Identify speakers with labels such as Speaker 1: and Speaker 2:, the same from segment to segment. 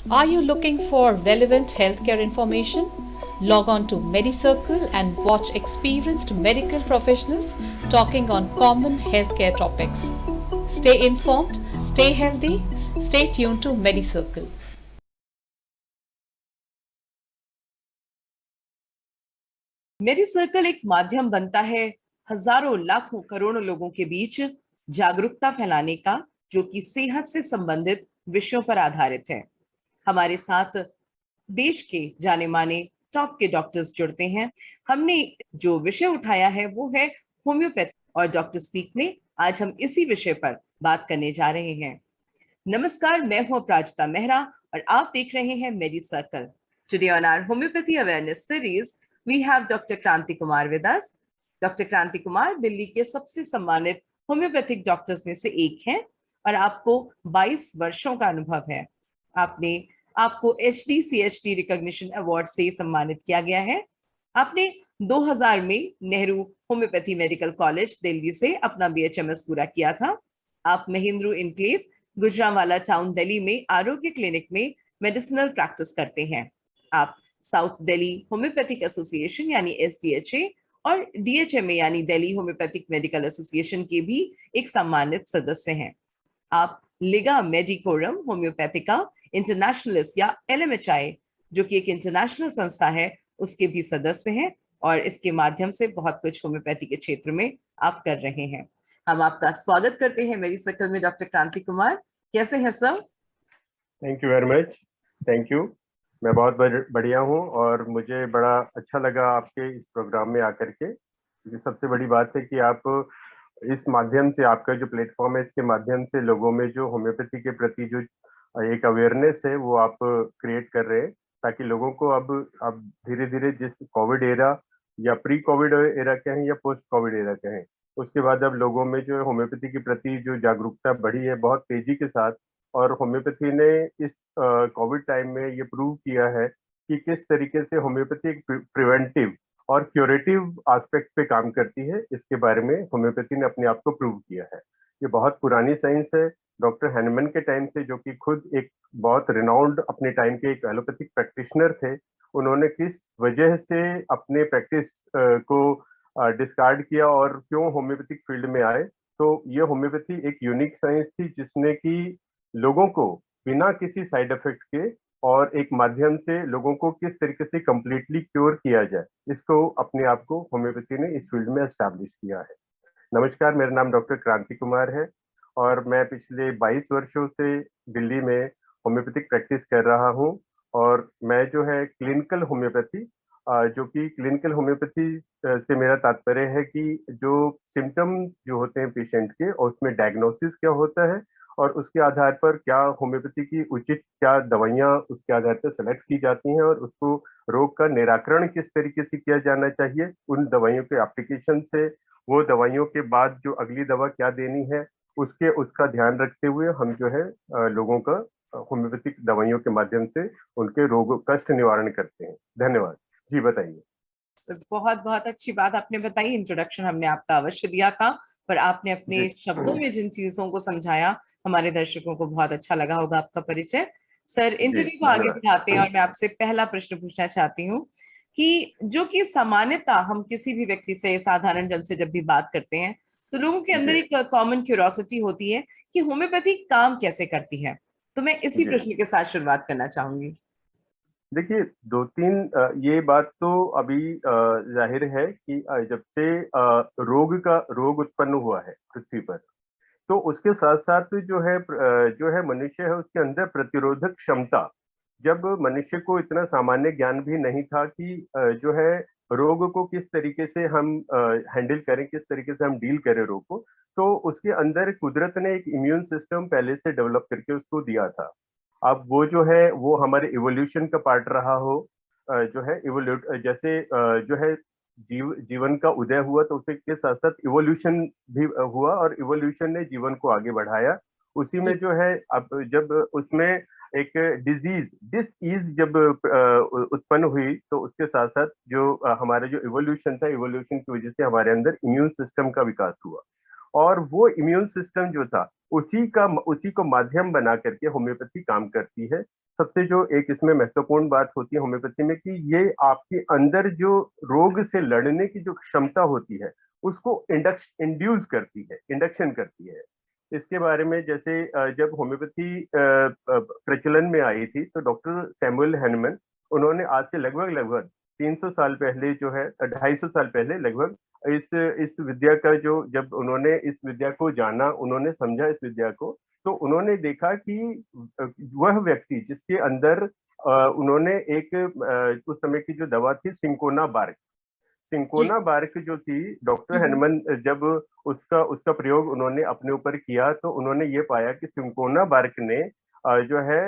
Speaker 1: Are you looking for relevant healthcare information? Log on to MediCircle and watch experienced medical professionals talking on common healthcare topics. Stay informed, stay healthy, stay tuned to MediCircle.
Speaker 2: मेरी circle एक माध्यम बनता है हजारों लाखों करोड़ों लोगों के बीच जागरूकता फैलाने का, जो कि सेहत से संबंधित विषयों पर आधारित है। हमारे साथ देश के जाने माने टॉप के डॉक्टर्स जुड़ते हैं। हमने जो विषय उठाया है वो है होम्योपैथी, और डॉक्टर स्पीक में आज हम इसी विषय पर बात करने जा रहे हैं। नमस्कार, मैं हूं अपराजिता मेहरा और आप देख रहे हैं मेरी circle. Today on our homeopathy awareness series we have doctor Kranti Kumar with us. Doctor Kranti Kumar Delhi के सबसे सम्मानित होम्योपैथिक डॉक्टर्स में से एक हैं और आपको 22 वर्षों का अनुभव है। आपको HDCHD रिकॉग्निशन अवार्ड से सम्मानित किया गया है। आपने 2000 में Nehru homeopathy medical college Delhi से अपना BHMS पूरा किया था। आप महिंद्रू इनक्लेव गुजरांवाला टाउन दिल्ली में आरोग्य क्लिनिक में मेडिसिनल प्रैक्टिस करते हैं। आप साउथ दिल्ली होम्योपैथिक एसोसिएशन यानी SDHA और DHMA यानी दिल्ली होम्योपैथिक मेडिकल एसोसिएशन के भी एक सम्मानित सदस्य हैं। आप लिगा मेडिकोरम होम्योपैथिका इंटरनेशनलिस्ट या LMHI, जो कि एक इंटरनेशनल संस्था है, उसके भी सदस्य हैं और इसके माध्यम से बहुत कुछ होम्योपैथी के क्षेत्र में आप कर रहे हैं। हम आपका स्वागत करते हैं मेरी सर्कल में। डॉक्टर क्रांति कुमार, कैसे हैं sir?
Speaker 3: Thank you very much. Thank you. मैं बहुत बढ़िया हूँ और मुझे बड़ा अच्छा लगा आपके इस प्रोग्राम में आकर के। ये सबसे बड़ी बात है कि आप इस माध्यम से, आपका जो प्लेटफॉर्म है, इसके माध्यम से लोगों में जो होम्योपैथी के प्रति जो एक अवेयरनेस है वो आप क्रिएट कर रहे हैं, ताकि लोगों को अब धीरे धीरे जिस कोविड एरा या प्री कोविड एरा कहें या पोस्ट कोविड एरा कहें, उसके बाद अब लोगों में जो होम्योपैथी के प्रति जो जागरूकता बढ़ी है बहुत तेजी के साथ। और होम्योपैथी ने इस कोविड टाइम में ये प्रूव किया है कि किस तरीके से होम्योपैथी एक प्रिवेंटिव और क्यूरेटिव एस्पेक्ट पे काम करती है। इसके बारे में होम्योपैथी ने अपने आप को प्रूव किया है। ये बहुत पुरानी साइंस है। डॉक्टर हैनमन के टाइम से, जो कि खुद एक बहुत रिनाउंड अपने टाइम के एक एलोपैथिक प्रैक्टिशनर थे, उन्होंने किस वजह से अपने प्रैक्टिस को डिस्कार्ड किया और क्यों होम्योपैथिक फील्ड में आए। तो ये होम्योपैथी एक यूनिक साइंस थी जिसने कि लोगों को बिना किसी साइड इफेक्ट के और एक माध्यम से लोगों को किस तरीके से कंप्लीटली क्योर किया जाए, इसको अपने आप को होम्योपैथी ने इस फील्ड में एस्टैब्लिश किया है। नमस्कार, मेरा नाम डॉक्टर क्रांति कुमार है और मैं पिछले 22 वर्षों से दिल्ली में होम्योपैथिक प्रैक्टिस कर रहा हूँ। और मैं जो है क्लिनिकल होम्योपैथी, जो कि क्लिनिकल होम्योपैथी से मेरा तात्पर्य है कि जो सिम्टम जो होते हैं पेशेंट के, और उसमें डायग्नोसिस क्या होता है और उसके आधार पर क्या होम्योपैथी की उचित क्या दवाइयाँ उसके आधार पर सेलेक्ट की जाती हैं और उसको रोग का निराकरण किस तरीके से किया जाना चाहिए, उन दवाइयों के एप्लीकेशन से वो दवाइयों के बाद जो अगली दवा क्या देनी है उसका ध्यान रखते हुए हम जो है लोगों का होम्योपैथिक दवाइयों के माध्यम से उनके रोग कष्ट निवारण करते हैं। धन्यवाद। जी बताइए।
Speaker 2: बहुत बहुत अच्छी बात आपने बताई। इंट्रोडक्शन हमने आपका अवश्य दिया था, पर आपने अपने शब्दों में जिन चीजों को समझाया, हमारे दर्शकों को बहुत अच्छा लगा होगा आपका परिचय। सर, इंटरव्यू को आगे बढ़ाते हैं और मैं आपसे पहला प्रश्न पूछना चाहती हूँ कि जो कि सामान्यतः हम किसी भी व्यक्ति से, साधारण जन से जब भी बात करते हैं, तो लोगों के अंदर एक कॉमन क्यूरोसिटी होती है कि होम्योपैथी काम कैसे करती है। तो मैं इसी प्रश्न के साथ शुरुआत करना चाहूंगी।
Speaker 3: देखिए, दो तीन ये बात तो अभी जाहिर है कि जब से रोग उत्पन्न हुआ है पृथ्वी पर, तो उसके साथ साथ जो है मनुष्य है उसके अंदर प्रतिरोधक क्षमता, जब मनुष्य को इतना सामान्य ज्ञान भी नहीं था कि जो है रोग को किस तरीके से हम हैंडल करें, किस तरीके से हम डील करें रोग को, तो उसके अंदर कुदरत ने एक इम्यून सिस्टम पहले से डेवलप करके उसको दिया था। अब वो जो है वो हमारे इवोल्यूशन का पार्ट रहा हो, जो है जैसे जो है जीवन का उदय हुआ तो उसी के साथ साथ इवोल्यूशन भी हुआ और इवोल्यूशन ने जीवन को आगे बढ़ाया। उसी में जो है अब जब उसमें एक डिस ईज जब उत्पन्न हुई, तो उसके साथ साथ जो हमारा जो इवोल्यूशन था, इवोल्यूशन की वजह से हमारे अंदर इम्यून सिस्टम का विकास हुआ। और वो इम्यून सिस्टम जो था उसी को माध्यम बना करके होम्योपैथी काम करती है। सबसे जो एक इसमें महत्वपूर्ण बात होती है होम्योपैथी में कि ये आपके अंदर जो रोग से लड़ने की जो क्षमता होती है उसको इंड्यूस करती है, इंडक्शन करती है। इसके बारे में जैसे जब होम्योपैथी प्रचलन में आई थी तो डॉक्टर सैमुअल हैनमन, उन्होंने आज से लगभग लगभग 300 साल पहले जो है 250 साल पहले लगभग इस विद्या का जो जब उन्होंने इस विद्या को जाना, उन्होंने समझा इस विद्या को, तो उन्होंने देखा कि वह व्यक्ति जिसके अंदर उन्होंने एक उस समय की जो दवा थी सिंकोना बार्क,
Speaker 2: जी।
Speaker 3: सिंकोना बार्क जो थी, डॉक्टर हैनमन जब उसका उसका प्रयोग उन्होंने अपने ऊपर किया तो उन्होंने ये पाया कि सिंकोना बार्क ने जो है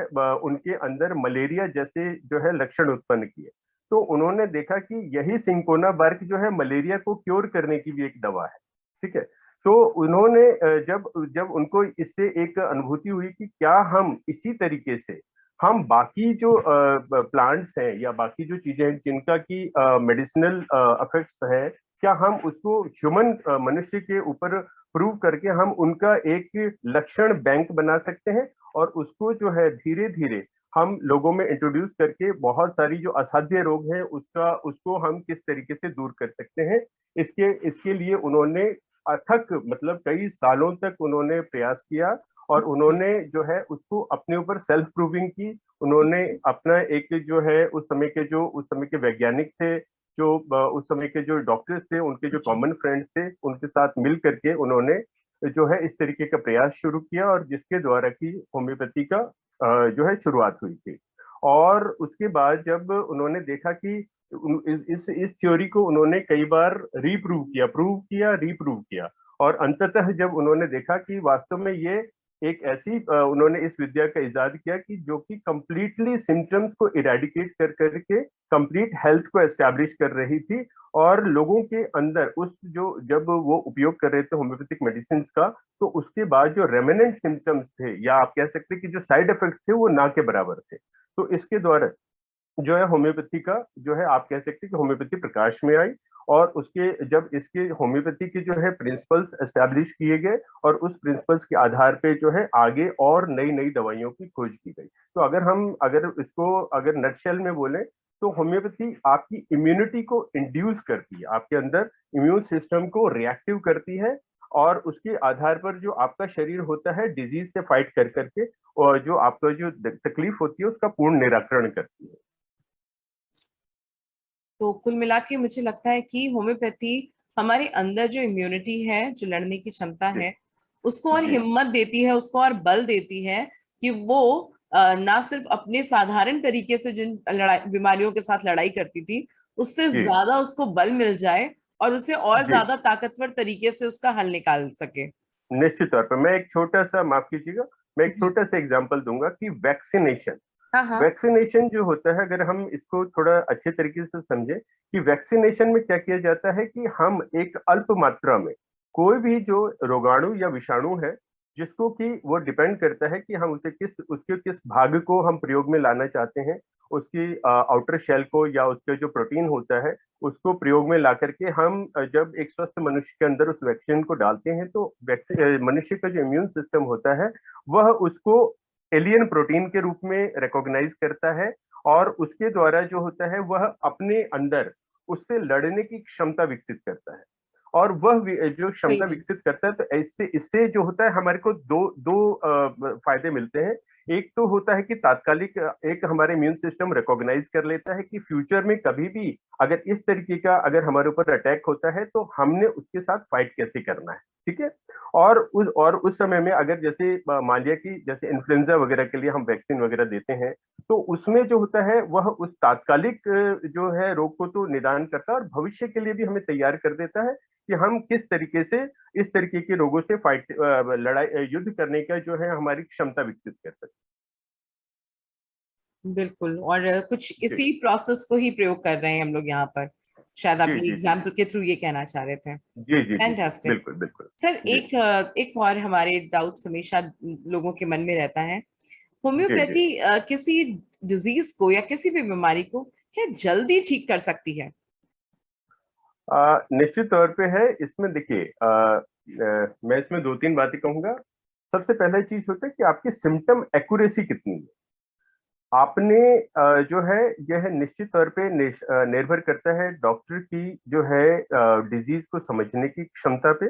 Speaker 3: उनके अंदर मलेरिया जैसे जो है लक्षण उत्पन्न किए। तो उन्होंने देखा कि यही सिंकोना बार्क जो है मलेरिया को क्योर करने की भी एक दवा है, ठीक है। तो उन्होंने जब जब उनको इससे एक अनुभूति हुई कि क्या हम इसी तरीके से हम बाकी जो प्लांट्स हैं या बाकी जो चीजें हैं जिनका की मेडिसिनल इफेक्ट्स है, क्या हम उसको ह्यूमन मनुष्य के ऊपर प्रूव करके हम उनका एक लक्षण बैंक बना सकते हैं और उसको जो है धीरे धीरे हम लोगों में इंट्रोड्यूस करके बहुत सारी जो असाध्य रोग हैं उसको हम किस तरीके से दूर कर सकते हैं। इसके इसके लिए उन्होंने अथक मतलब कई सालों तक उन्होंने प्रयास किया और उन्होंने जो है उसको अपने ऊपर सेल्फ प्रूविंग की। उन्होंने अपना एक जो है उस समय के वैज्ञानिक थे, जो उस समय के जो डॉक्टर्स थे, उनके जो कॉमन फ्रेंड्स थे, उनके साथ मिल करके उन्होंने जो है इस तरीके का प्रयास शुरू किया और जिसके द्वारा की होम्योपैथी का जो है शुरुआत हुई थी। और उसके बाद जब उन्होंने देखा कि इस थ्योरी को उन्होंने कई बार रीप्रूव किया और अंततः जब उन्होंने देखा कि वास्तव में ये एक ऐसी उन्होंने इस विद्या का इजाद किया कि जो कि कंप्लीटली सिम्टम्स को इरेडिकेट कर करके कंप्लीट हेल्थ को एस्टैब्लिश कर रही थी और लोगों के अंदर उस जो जब वो उपयोग कर रहे थे होम्योपैथिक मेडिसिन का, तो उसके बाद जो रेमिनेंट सिम्टम्स थे या आप कह सकते हैं कि जो साइड इफेक्ट्स थे वो ना के बराबर थे। तो इसके द्वारा जो है होम्योपैथी का जो है आप कह सकते हैं कि होम्योपैथी प्रकाश में आई और उसके जब इसके होम्योपैथी के जो है प्रिंसिपल्स एस्टैब्लिश किए गए और उस प्रिंसिपल्स के आधार पे जो है आगे और नई नई दवाइयों की खोज की गई। तो अगर इसको अगर नटशेल में बोले तो होम्योपैथी आपकी इम्यूनिटी को इंड्यूस करती है, आपके अंदर इम्यून सिस्टम को रिएक्टिव करती है और उसके आधार पर जो आपका शरीर होता है डिजीज से फाइट कर करके और जो आपका जो तकलीफ होती है उसका पूर्ण निराकरण करती है।
Speaker 2: तो कुल मिला के मुझे लगता है कि होम्योपैथी हमारे अंदर जो इम्यूनिटी है, जो लड़ने की क्षमता
Speaker 3: जी
Speaker 2: है, उसको और
Speaker 3: जी
Speaker 2: हिम्मत देती है, उसको और बल देती है कि वो ना सिर्फ अपने साधारण तरीके से जिन लड़ाई बीमारियों के साथ लड़ाई करती थी उससे
Speaker 3: जी
Speaker 2: ज्यादा उसको बल मिल जाए और उसे और
Speaker 3: जी
Speaker 2: ज्यादा ताकतवर तरीके से उसका हल निकाल सके।
Speaker 3: निश्चित तौर पर मैं एक छोटा सा माफ कीजिएगा, मैं एक
Speaker 2: जी।
Speaker 3: छोटा सा एग्जांपल दूंगा कि वैक्सीनेशन
Speaker 2: हाँ हाँ।
Speaker 3: वैक्सीनेशन जो होता है, अगर हम इसको थोड़ा अच्छे तरीके से समझे कि वैक्सीनेशन में क्या किया जाता है कि हम एक अल्प मात्रा में कोई भी जो रोगाणु या विषाणु है जिसको कि वो डिपेंड करता है कि हम उसके किस भाग को हम प्रयोग में लाना चाहते हैं, उसकी आउटर शेल को या उसका जो प्रोटीन होता है उसको प्रयोग में ला करके हम जब एक स्वस्थ मनुष्य के अंदर उस वैक्सीन को डालते हैं तो मनुष्य का जो इम्यून सिस्टम होता है वह उसको एलियन प्रोटीन के रूप में रिकॉग्नाइज करता है और उसके द्वारा जो होता है वह अपने अंदर उससे लड़ने की क्षमता विकसित करता है और वह जो
Speaker 2: सही
Speaker 3: क्षमता
Speaker 2: में।
Speaker 3: विकसित करता है तो इससे इससे जो होता है हमारे को दो दो फायदे मिलते हैं। एक तो होता है कि तात्कालिक एक हमारे इम्यून सिस्टम रिकॉग्नाइज कर लेता है कि फ्यूचर में कभी भी अगर इस तरीके का अगर हमारे ऊपर अटैक होता है तो हमने उसके साथ फाइट कैसे करना है, ठीक है। और उस समय में अगर जैसे मान लिया कि जैसे इन्फ्लुएंजा वगैरह के लिए हम वैक्सीन वगैरह देते हैं तो उसमें जो होता है वह उस तात्कालिक जो है रोग को तो निदान करता है और भविष्य के लिए भी हमें तैयार कर देता है कि हम किस तरीके से इस तरीके के रोगों से लड़ाई युद्ध करने का जो है हमारी क्षमता विकसित कर सकते
Speaker 2: बिल्कुल। और कुछ
Speaker 3: हैं।
Speaker 2: इसी प्रोसेस को ही प्रयोग कर रहे हैं हम लोग यहाँ पर, शायद आप
Speaker 3: जी
Speaker 2: ये
Speaker 3: जी जी
Speaker 2: एग्जाम्पल के थ्रू ये कहना चाह रहे थे।
Speaker 3: जी जी जी जी
Speaker 2: फैंटास्टिक।
Speaker 3: बिल्कुल बिल्कुल।
Speaker 2: सर
Speaker 3: जी
Speaker 2: एक और हमारे डाउट्स हमेशा लोगों के मन में रहता है,
Speaker 3: जी जी
Speaker 2: होम्योपैथी किसी डिजीज को या किसी भी बीमारी को क्या जल्दी ठीक कर सकती है?
Speaker 3: निश्चित तौर पे है। इसमें देखिए मैं इसमें दो तीन बातें कहूंगा। सबसे पहला चीज होता है कि आपकी सिम्टम एक्यूरेसी कितनी है। आपने जो है यह निश्चित तौर पे निर्भर करता है डॉक्टर की जो है डिजीज को समझने की क्षमता पे,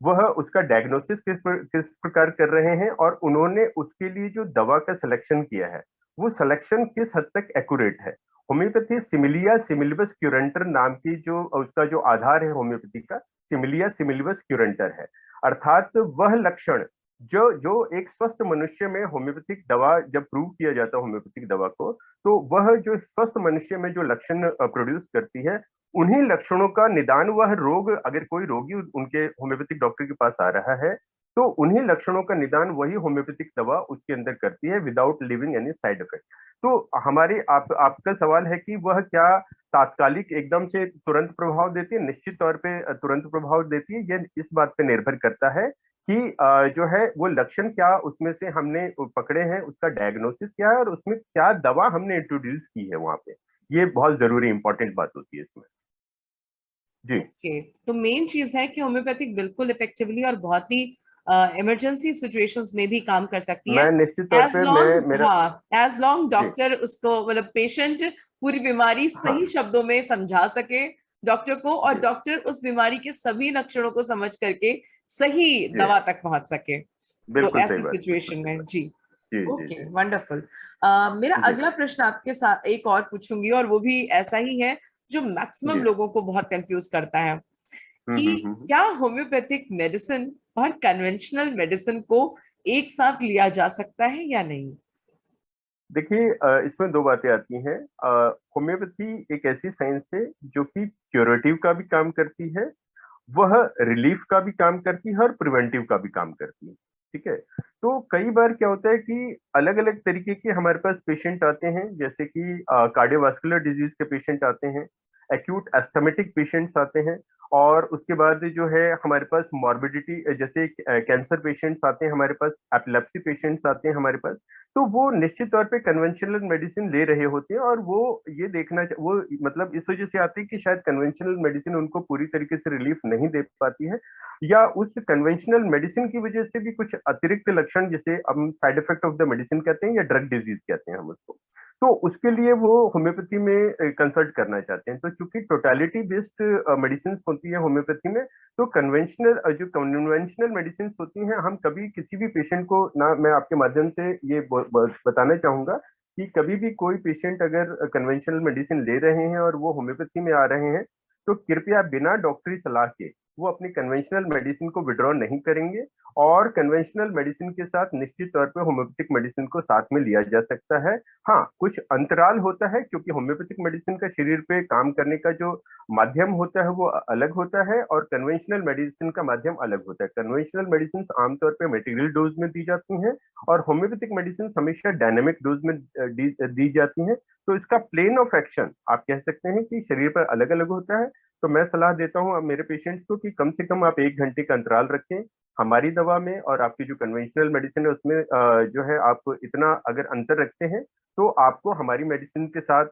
Speaker 3: वह उसका डायग्नोसिस किस प्रकार कर रहे हैं और उन्होंने उसके लिए जो दवा का सिलेक्शन किया है वो सिलेक्शन किस हद तक एक्यूरेट है। होम्योपैथी सिमिलिया सिमिलिबस क्यूरेंटर नाम की जो उसका जो आधार है होम्योपैथी का, सिमिलिया सिमिलिबस क्यूरेंटर है, अर्थात वह लक्षण जो जो एक स्वस्थ मनुष्य में होम्योपैथिक दवा जब प्रूव किया जाता है होम्योपैथिक दवा को, तो वह जो स्वस्थ मनुष्य में जो लक्षण प्रोड्यूस करती है, उन्हीं लक्षणों का निदान, वह रोग अगर कोई रोगी उनके होम्योपैथिक डॉक्टर के पास आ रहा है तो उन्हीं लक्षणों का निदान वही होम्योपैथिक दवा उसके अंदर करती है without leaving any side effect. तो हमारी आपका सवाल है कि वह क्या तात्कालिक एकदम से तुरंत प्रभाव देती है? निश्चित तौर पे तुरंत प्रभाव देती है। यह इस बात पे निर्भर करता है कि जो है वो लक्षण क्या उसमें से हमने पकड़े हैं, उसका डायग्नोसिस क्या है और उसमें क्या दवा हमने इंट्रोड्यूस की है वहां पे। ये बहुत जरूरी इंपॉर्टेंट बात होती है इसमें। जी
Speaker 2: ओके, तो मेन चीज है कि होम्योपैथिक बिल्कुल इफेक्टिवली और बहुत ही इमरजेंसी सिचुएशंस में भी काम कर सकती है।
Speaker 3: मैं निश्चित तौर
Speaker 2: एज
Speaker 3: पे मैं
Speaker 2: लॉन्ग,
Speaker 3: मेरा
Speaker 2: हाँ, एज लॉन्ग
Speaker 3: जी
Speaker 2: डॉक्टर उसको मतलब पेशेंट पूरी बीमारी सही
Speaker 3: हाँ
Speaker 2: शब्दों में समझा सके डॉक्टर को, और
Speaker 3: जी
Speaker 2: डॉक्टर उस बीमारी के सभी लक्षणों को समझ करके सही
Speaker 3: जी
Speaker 2: दवा तक पहुंच सके। तो
Speaker 3: बिल्कुल सही
Speaker 2: ऐसी
Speaker 3: बात, बिल्कुल
Speaker 2: सिचुएशन
Speaker 3: सही
Speaker 2: में
Speaker 3: बात।
Speaker 2: जी।
Speaker 3: जी जी
Speaker 2: ओके,
Speaker 3: जी
Speaker 2: वंडरफुल। मेरा
Speaker 3: जी
Speaker 2: अगला प्रश्न आपके साथ एक और पूछूंगी, और वो भी ऐसा ही है जो मैक्सिमम
Speaker 3: जी।
Speaker 2: लोगों को बहुत कंफ्यूज करता है कि
Speaker 3: हम्म।
Speaker 2: क्या होम्योपैथिक मेडिसिन और कन्वेंशनल मेडिसिन को एक साथ लिया जा सकता है या नहीं?
Speaker 3: देखिए इसमें दो बातें आती हैं। होम्योपैथी एक ऐसी साइंस है जो कि क्यूरेटिव का भी काम करती है, वह रिलीफ का भी काम करती है और प्रिवेंटिव का भी काम करती है। ठीक है। तो कई बार क्या होता है कि अलग अलग तरीके के हमारे पास पेशेंट आते हैं, जैसे कि कार्डियोवास्कुलर डिजीज के पेशेंट आते हैं, एक्यूट एस्थमेटिक पेशेंट्स आते हैं, और उसके बाद जो है हमारे पास मॉर्बिडिटी जैसे कैंसर पेशेंट्स आते हैं हमारे पास, एपिलेप्सी पेशेंट्स आते हैं हमारे पास। तो वो निश्चित तौर पे कन्वेंशनल मेडिसिन ले रहे होते हैं, और वो ये वो मतलब इस वजह से आते हैं कि शायद कन्वेंशनल मेडिसिन उनको पूरी तरीके से रिलीफ नहीं दे पाती है, या उस कन्वेंशनल मेडिसिन की वजह से भी कुछ अतिरिक्त लक्षण, जैसे हम side effect of the medicine कहते हैं या ड्रग डिजीज कहते हैं हम उसको, तो उसके लिए वो होम्योपैथी में कंसल्ट करना चाहते हैं। तो चूंकि टोटलिटी बेस्ड मेडिसिन होती है होम्योपैथी में, तो जो कन्वेंशनल मेडिसिन होती हैं, हम कभी किसी भी पेशेंट को ना, मैं आपके माध्यम से ये बताना चाहूंगा कि कभी भी कोई पेशेंट अगर कन्वेंशनल मेडिसिन ले रहे हैं और वो होम्योपैथी में आ रहे हैं, तो कृपया बिना डॉक्टरी सलाह के वो अपनी कन्वेंशनल मेडिसिन को विड्रॉ नहीं करेंगे, और कन्वेंशनल मेडिसिन के साथ निश्चित तौर पे होम्योपैथिक मेडिसिन को साथ में लिया जा सकता है। हाँ, कुछ अंतराल होता है, क्योंकि होम्योपैथिक मेडिसिन का शरीर पे काम करने का जो माध्यम होता है वो अलग होता है, और कन्वेंशनल मेडिसिन का माध्यम अलग होता है। कन्वेंशनल मेडिसिन आमतौर पे मटेरियल डोज में दी जाती हैं, और होम्योपैथिक मेडिसिन हमेशा डायनेमिक डोज में दी जाती हैं। तो इसका प्लेन ऑफ एक्शन आप कह सकते हैं कि शरीर पर अलग अलग होता है। तो मैं सलाह देता हूं अब मेरे पेशेंट्स को कि कम से कम आप 1 घंटे का अंतराल रखें हमारी दवा में और आपकी जो कन्वेंशनल मेडिसिन है उसमें। जो है आप इतना अगर अंतर रखते हैं तो आपको हमारी मेडिसिन के साथ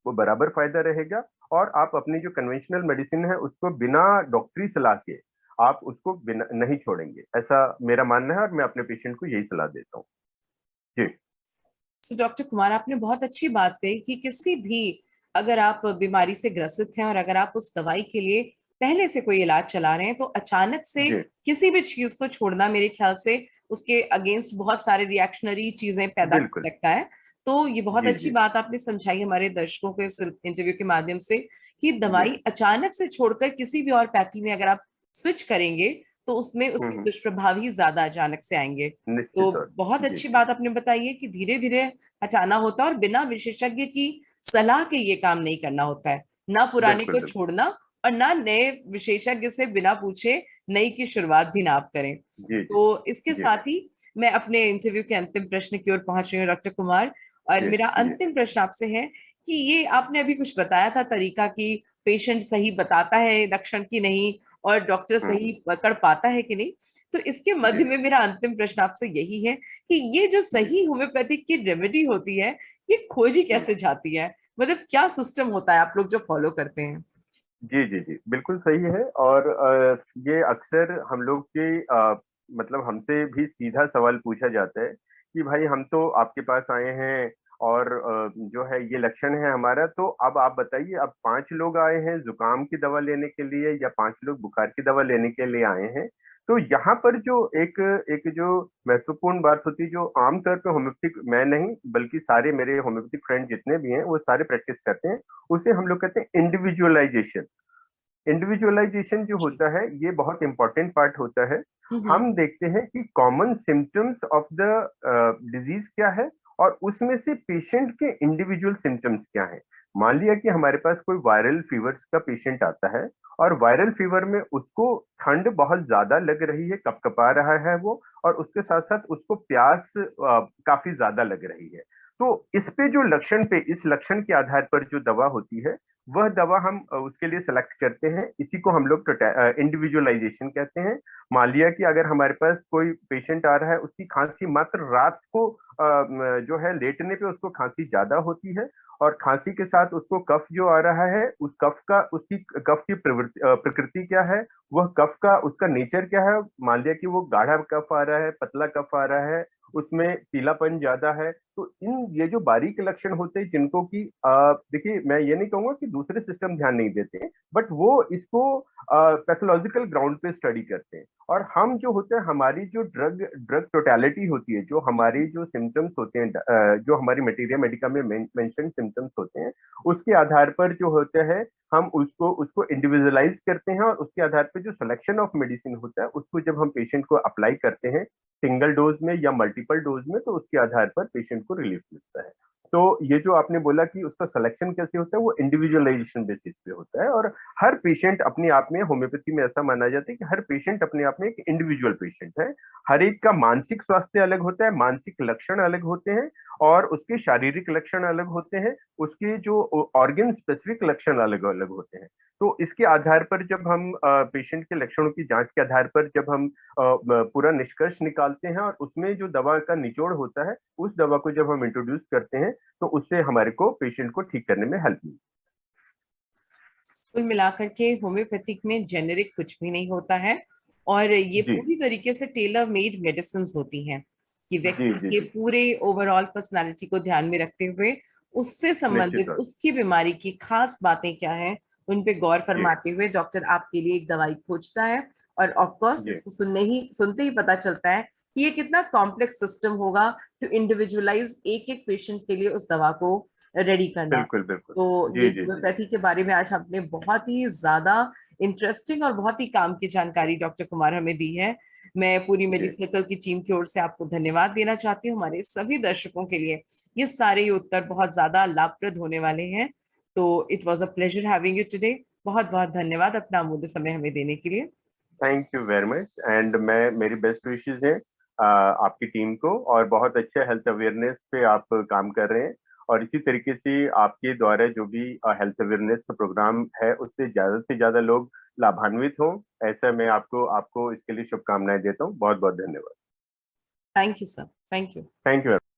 Speaker 3: वो बराबर फायदा रहेगा, और आप अपनी जो कन्वेंशनल मेडिसिन है उसको बिना डॉक्टरी सलाह के आप उसको बिना नहीं छोड़ेंगे, ऐसा मेरा मानना है, और मैं अपने पेशेंट को यही सलाह देता हूँ। जी
Speaker 2: तो डॉक्टर कुमार, आपने बहुत अच्छी बात कही कि किसी भी, अगर आप बीमारी से ग्रसित हैं और अगर आप उस दवाई के लिए पहले से कोई इलाज चला रहे हैं, तो अचानक से
Speaker 3: जी
Speaker 2: किसी भी चीज को छोड़ना मेरे ख्याल से उसके अगेंस्ट बहुत सारे रिएक्शनरी चीजें पैदा कर
Speaker 3: बिल्कुल।
Speaker 2: सकता है। तो ये बहुत
Speaker 3: जी
Speaker 2: अच्छी
Speaker 3: जी
Speaker 2: बात आपने समझाई हमारे दर्शकों को इस इंटरव्यू के माध्यम से कि
Speaker 3: जी।
Speaker 2: दवाई अचानक से छोड़कर किसी भी और पैथी में अगर आप स्विच करेंगे तो उसमें उसके
Speaker 3: हम्म।
Speaker 2: दुष्प्रभाव ही ज्यादा अचानक से आएंगे।
Speaker 3: निश्चित
Speaker 2: तो
Speaker 3: तौर
Speaker 2: बहुत
Speaker 3: जी
Speaker 2: अच्छी
Speaker 3: जी
Speaker 2: बात आपने बताई है कि धीरे धीरे हटाना होता है और बिना विशेषज्ञ की सलाह के ये काम नहीं करना होता है, ना पुराने
Speaker 3: बिल्कुल
Speaker 2: को
Speaker 3: बिल्कुल।
Speaker 2: छोड़ना और ना नए विशेषज्ञ से बिना पूछे नई की शुरुआत भी ना आप करें।
Speaker 3: जी जी
Speaker 2: तो इसके
Speaker 3: जी
Speaker 2: साथ ही मैं अपने इंटरव्यू के अंतिम प्रश्न की ओर पहुंच रही हूँ डॉक्टर कुमार, और
Speaker 3: जी
Speaker 2: मेरा
Speaker 3: जी
Speaker 2: अंतिम प्रश्न आपसे है कि ये आपने अभी कुछ बताया था तरीका कि पेशेंट सही बताता है लक्षण की नहीं और डॉक्टर सही
Speaker 3: हम्म।
Speaker 2: पकड़ पाता है कि नहीं। तो इसके
Speaker 3: जी
Speaker 2: मध्य में मेरा अंतिम प्रश्न आपसे यही है कि ये जो
Speaker 3: जी
Speaker 2: सही होम्योपैथिक की रेमेडी होती है, ये खोजी
Speaker 3: हम्म।
Speaker 2: कैसे जाती है? मतलब क्या सिस्टम होता है आप लोग जो फॉलो करते हैं?
Speaker 3: जी जी जी बिल्कुल सही है। और ये अक्सर हम लोग के मतलब हमसे भी सीधा सवाल पूछा जाता है कि भाई हम तो आपके पास आए हैं और जो है ये लक्षण है हमारा। तो अब आप बताइए, अब 5 लोग आए हैं जुकाम की दवा लेने के लिए या 5 लोग बुखार की दवा लेने के लिए आए हैं, तो यहाँ पर जो एक एक जो महत्वपूर्ण बात होती है, जो आमतौर पे होम्योपैथिक, मैं नहीं बल्कि सारे मेरे होम्योपैथिक फ्रेंड जितने भी हैं वो सारे प्रैक्टिस करते हैं, उसे हम लोग कहते हैं इंडिविजुअलाइजेशन। इंडिविजुअलाइजेशन जो होता है ये बहुत इंपॉर्टेंट पार्ट होता है। हम देखते हैं कि common symptoms of the disease क्या है और उसमें से पेशेंट के इंडिविजुअल सिम्टम्स क्या है। मान लिया कि हमारे पास कोई वायरल फीवर्स का पेशेंट आता है और वायरल फीवर में उसको ठंड बहुत ज्यादा लग रही है, कपकपा रहा है वो, और उसके साथ साथ उसको प्यास काफी ज्यादा लग रही है। तो इस पे जो लक्षण पे, इस लक्षण के आधार पर जो दवा होती है वह दवा हम उसके लिए सेलेक्ट करते हैं। इसी को हम लोग इंडिविजुअलाइजेशन कहते हैं। मान लिया कि अगर हमारे पास कोई पेशेंट आ रहा है, उसकी खांसी मात्र रात को जो है लेटने पे उसको खांसी ज्यादा होती है, और खांसी के साथ उसको कफ जो आ रहा है, उस कफ का, उसकी कफ की प्रकृति क्या है, वह कफ का उसका नेचर क्या है। मान लिया कि वो गाढ़ा कफ आ रहा है, पतला कफ आ रहा है, उसमें पीलापन ज्यादा है, तो इन ये जो बारीक लक्षण होते हैं जिनको कि देखिए मैं ये नहीं कहूंगा कि दूसरे सिस्टम ध्यान नहीं देते, बट वो इसको पैथोलॉजिकल ग्राउंड पे स्टडी करते हैं। और हम जो होते हैं, हमारी जो ड्रग ड्रग टोटलिटी होती है, जो हमारी जो सिम्टम्स होते हैं, जो हमारी मटेरिया मेडिका में मेंशन सिम्टम्स होते हैं, उसके आधार पर जो होते हैं हम उसको उसको इंडिविजुअलाइज करते हैं, और उसके आधार पर जो सिलेक्शन ऑफ मेडिसिन होता है उसको जब हम पेशेंट को अप्लाई करते हैं सिंगल डोज में या मल्टीपल डोज में, तो उसके आधार पर पेशेंट को रिलीफ मिलता है। तो ये जो आपने बोला कि उसका सिलेक्शन कैसे होता है, वो इंडिविजुअलाइजेशन बेसिस पे होता है। और हर पेशेंट अपने आप में, होम्योपैथी में ऐसा माना जाता है कि हर पेशेंट अपने आप में एक इंडिविजुअल पेशेंट है। हर एक का मानसिक स्वास्थ्य अलग होता है, मानसिक लक्षण अलग होते हैं, और उसके शारीरिक लक्षण अलग होते हैं, उसके जो ऑर्गन स्पेसिफिक लक्षण अलग अलग होते हैं। तो इसके आधार पर जब हम पेशेंट के लक्षणों की जांच के आधार पर जब हम पूरा निष्कर्ष निकालते हैं, और उसमें जो दवा का निचोड़ होता है, उस दवा को जब हम इंट्रोड्यूस करते हैं, तो उससे हमारे को पेशेंट को ठीक करने में हेल्प मिलती है।
Speaker 2: कुल मिलाकर के होम्योपैथिक में जेनेरिक कुछ भी नहीं होता है, और ये
Speaker 3: जी
Speaker 2: पूरी तरीके से टेलर मेड मेडिसिन होती हैं कि
Speaker 3: जी
Speaker 2: व्यक्ति
Speaker 3: जी
Speaker 2: के
Speaker 3: जी,
Speaker 2: पूरे ओवरऑल पर्सनालिटी को ध्यान में रखते हुए उससे
Speaker 3: निश्चित
Speaker 2: संबंधित
Speaker 3: तौर
Speaker 2: उसकी बीमारी की खास बातें क्या हैं उन पे गौर
Speaker 3: जी
Speaker 2: फरमाते हुए डॉक्टर आपके लिए एक दवाई खोजता है। और ऑफ कोर्स
Speaker 3: जी,
Speaker 2: इसको सुनते ही पता चलता है कि ये कितना कॉम्प्लेक्स सिस्टम होगा टू इंडिविजुअलाइज एक एक पेशेंट के लिए उस दवा को रेडी करना।
Speaker 3: बिल्कुल बिल्कुल,
Speaker 2: तो ये
Speaker 3: जी जी जी,
Speaker 2: होम्योपैथी के बारे में आज आपने बहुत ही ज्यादा इंटरेस्टिंग और बहुत ही काम की जानकारी डॉक्टर कुमार हमें दी है। मैं पूरी
Speaker 3: जी
Speaker 2: मेडिसिकल की टीम की ओर से आपको धन्यवाद देना चाहती हूँ। हमारे सभी दर्शकों के लिए ये सारे उत्तर बहुत ज्यादा लाभप्रद होने वाले हैं। तो it was a pleasure having you today. बहुत बहुत धन्यवाद अपना अमूल्य समय हमें देने के लिए।
Speaker 3: Thank you very much. And मैं, मेरी बेस्ट विशेस हैं आपकी टीम को, और बहुत अच्छे हेल्थ अवेयरनेस पे आप काम कर रहे हैं, और इसी तरीके से आपके द्वारा जो भी हेल्थ अवेयरनेस का प्रोग्राम है उससे से ज्यादा लोग लाभान्वित हों, ऐसा मैं आपको आपको इसके लिए शुभकामनाएं देता हूँ। बहुत बहुत धन्यवाद।
Speaker 2: Thank you sir, thank you.
Speaker 3: Thank you.